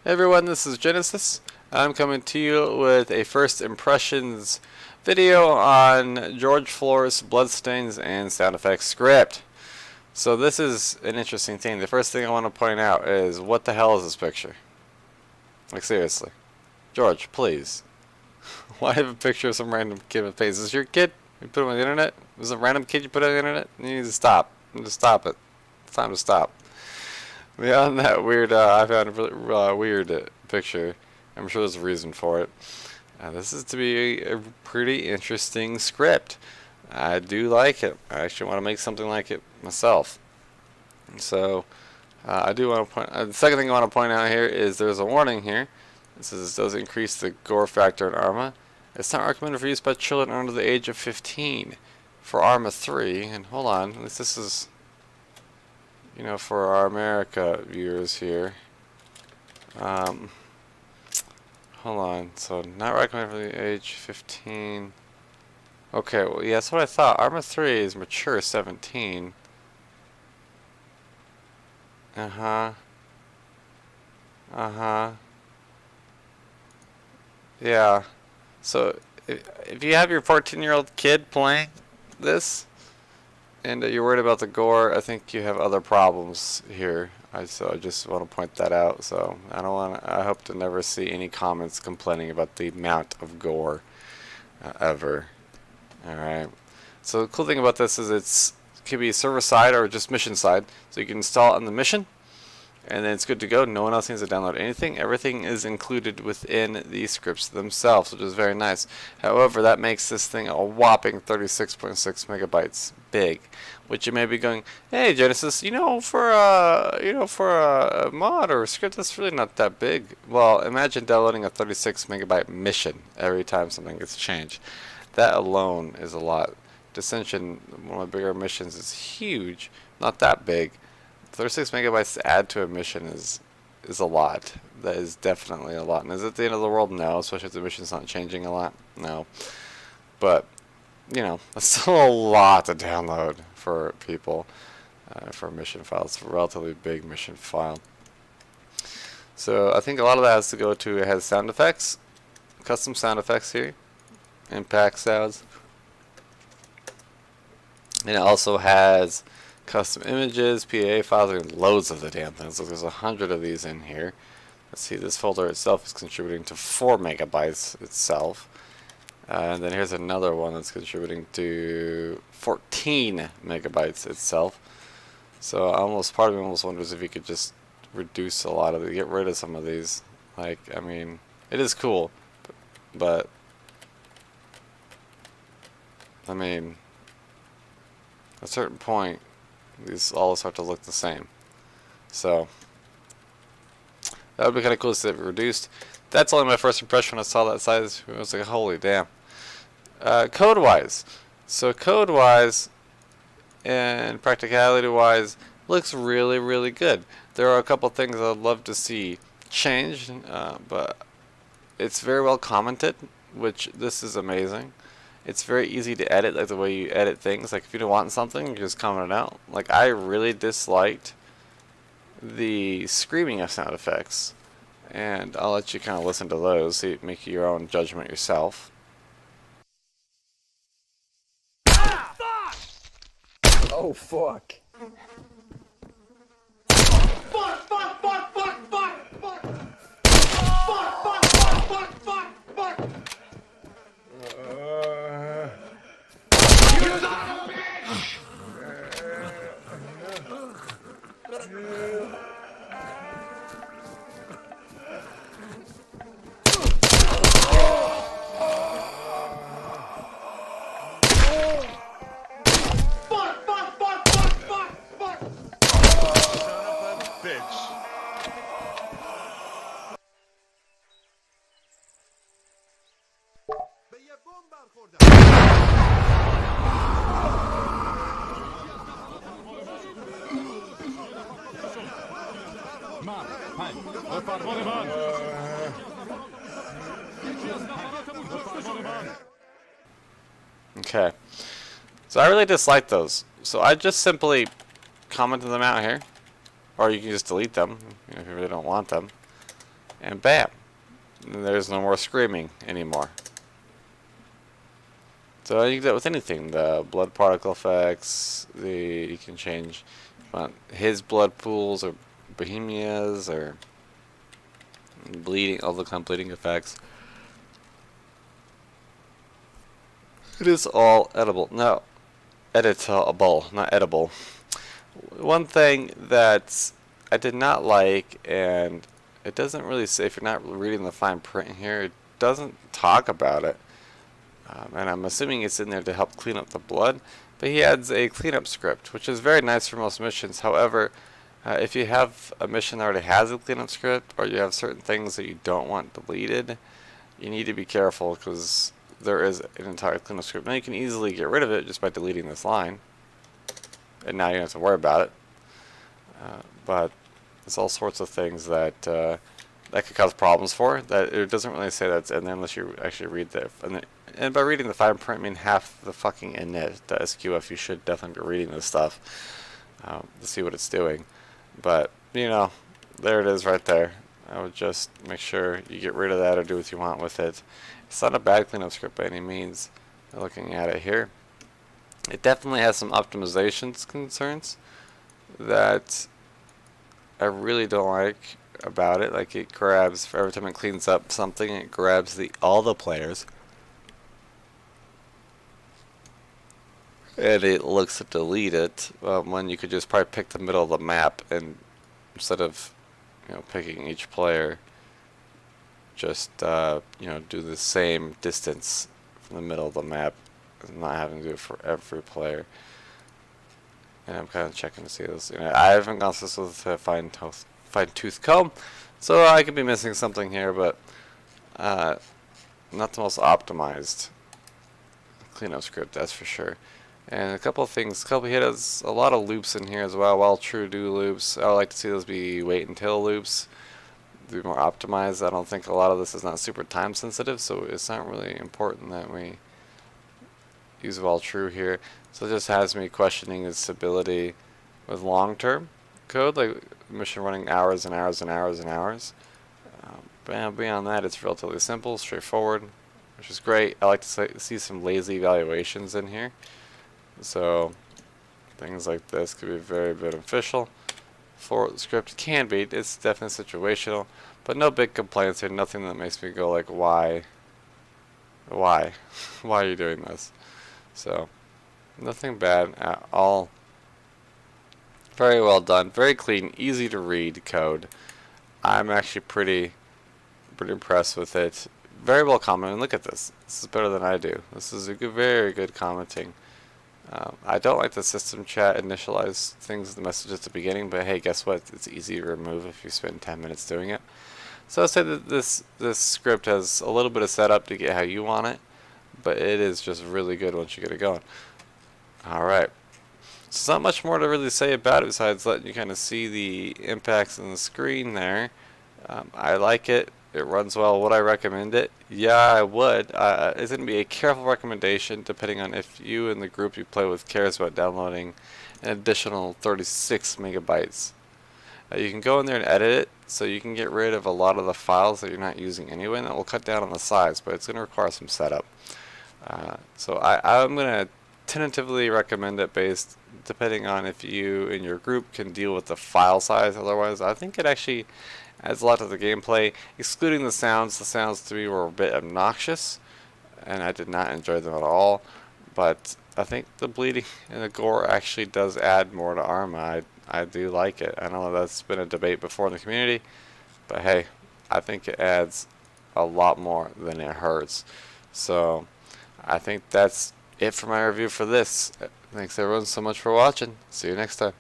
Hey everyone, this is Genesis. I'm coming to you with a first impressions video on George Floor's Bloodstains and Sound Effects script. So this is an interesting thing. The first thing I want to point out is, what the hell is this picture? Like, seriously. George, please. Why have a picture of some random kid with face? Is this your kid? You put him on the internet? Is it a random kid you put on the internet? You need to stop. Just stop it. It's time to stop. Beyond that weird, I found a really weird picture. I'm sure there's a reason for it. This is to be a pretty interesting script. I do like it. I actually want to make something like it myself. So, I do want to point. The second thing I want to point out here is there's a warning here. It says it does increase the gore factor in Arma. It's not recommended for use by children under the age of 15 for Arma 3. And hold on, at least this is, you know, for our America viewers here. Hold on. So, not recommended for the age 15. Okay, well, yeah, that's what I thought. Arma 3 is mature 17. Yeah. So, if you have your 14-year-old kid playing this, and you're worried about the gore, I think you have other problems here. So I just want to point that out. So I hope to never see any comments complaining about the amount of gore ever. All right. So the cool thing about this is it can be server side or just mission side. So you can install it on the mission, and then it's good to go. No one else needs to download anything. Everything is included within the scripts themselves, which is very nice. However, that makes this thing a whopping 36.6 megabytes big, which you may be going, "Hey, Genesis, for a mod or a script, that's really not that big." Well, imagine downloading a 36 megabyte mission every time something gets changed. That alone is a lot. Dissension, one of the bigger missions, is huge. Not that big. 36 megabytes to add to a mission is a lot. That is definitely a lot. And is it the end of the world? No, especially if the mission's not changing a lot. No. But, that's still a lot to download for people for a mission file. It's a relatively big mission file. So I think a lot of that has to go to, it has sound effects, custom sound effects here, impact sounds. And it also has custom images, PAA files, and loads of the damn things. So there's 100 of these in here. Let's see, this folder itself is contributing to 4 megabytes itself. And then here's another one that's contributing to 14 megabytes itself. So part of me almost wonders if you could just reduce a lot of get rid of some of these. Like, I mean, it is cool, but I mean, at a certain point, these all start to look the same. So that would be kind of cool to see it reduced. That's only my first impression when I saw that size. I was like, holy damn. Code-wise. So code-wise and practicality-wise, looks really, really good. There are a couple things I'd love to see changed, but it's very well commented, which this is amazing. It's very easy to edit, like the way you edit things. Like if you don't want something, you just comment it out. Like I really disliked the screaming of sound effects, and I'll let you kind of listen to those, so you make your own judgment yourself. Oh fuck! Okay, so I really dislike those. So I just simply commented them out here, or you can just delete them if you really don't want them. and bam, there's no more screaming anymore. So you can do that with anything. The blood particle effects, you can change his blood pools or Bohemia's or bleeding, all the kind of bleeding effects. It is all edible. No, editable, not edible. One thing that I did not like, and it doesn't really say, if you're not reading the fine print here, it doesn't talk about it. And I'm assuming it's in there to help clean up the blood. But he adds a cleanup script, which is very nice for most missions. However, if you have a mission that already has a cleanup script, or you have certain things that you don't want deleted, you need to be careful, because there is an entire cleanup script. Now you can easily get rid of it just by deleting this line, and now you don't have to worry about it. But there's all sorts of things that that could cause problems for. That it doesn't really say that's in there unless you actually read the and by reading the fine print, I mean half the fucking init, the SQF. You should definitely be reading this stuff to see what it's doing. But you know, there it is right there. I would just make sure you get rid of that or do what you want with it. It's not a bad cleanup script by any means. Looking at it here, it definitely has some optimizations concerns that I really don't like about it. Like, it grabs, for every time it cleans up something, it grabs all the players, and it looks to delete it when you could just probably pick the middle of the map, and instead of picking each player, just do the same distance from the middle of the map, and not having to do it for every player. And I'm kind of checking to see this. I haven't gone through this with a fine-tooth comb, so I could be missing something here, but not the most optimized cleanup script, that's for sure. And a couple of things. He has a lot of loops in here as well. While true do loops, I would like to see those be wait until loops, be more optimized. I don't think a lot of this is not super time sensitive, so it's not really important that we use while true here. So it just has me questioning its stability with long-term code, like mission running hours and hours and hours and hours. But beyond that, it's relatively simple, straightforward, which is great. I like to see some lazy evaluations in here. So things like this could be very beneficial for the script. Can be. It's definitely situational, but no big complaints here. Nothing that makes me go like, why are you doing this? So nothing bad at all. Very well done, very clean, easy to read code. I'm actually pretty impressed with it. Very well commented. Look at this. This is better than I do. This is a very good commenting. I don't like the system chat initialize things, the message at the beginning, but hey, guess what? It's easy to remove if you spend 10 minutes doing it. So I'll say that this script has a little bit of setup to get how you want it, but it is just really good once you get it going. Alright. So there's not much more to really say about it besides letting you kind of see the impacts on the screen there. I like it. It runs well. Would I recommend it? Yeah, I would. It's going to be a careful recommendation depending on if you and the group you play with cares about downloading an additional 36 megabytes. You can go in there and edit it, so you can get rid of a lot of the files that you're not using anyway, and that will cut down on the size, but it's going to require some setup. So I'm going to tentatively recommend it based depending on if you and your group can deal with the file size. Otherwise, I think it actually adds a lot to the gameplay. Excluding the sounds to me were a bit obnoxious, and I did not enjoy them at all. But I think the bleeding and the gore actually does add more to Arma. I do like it. I know that's been a debate before in the community, but hey, I think it adds a lot more than it hurts. So I think that's it for my review for this. Thanks everyone so much for watching. See you next time.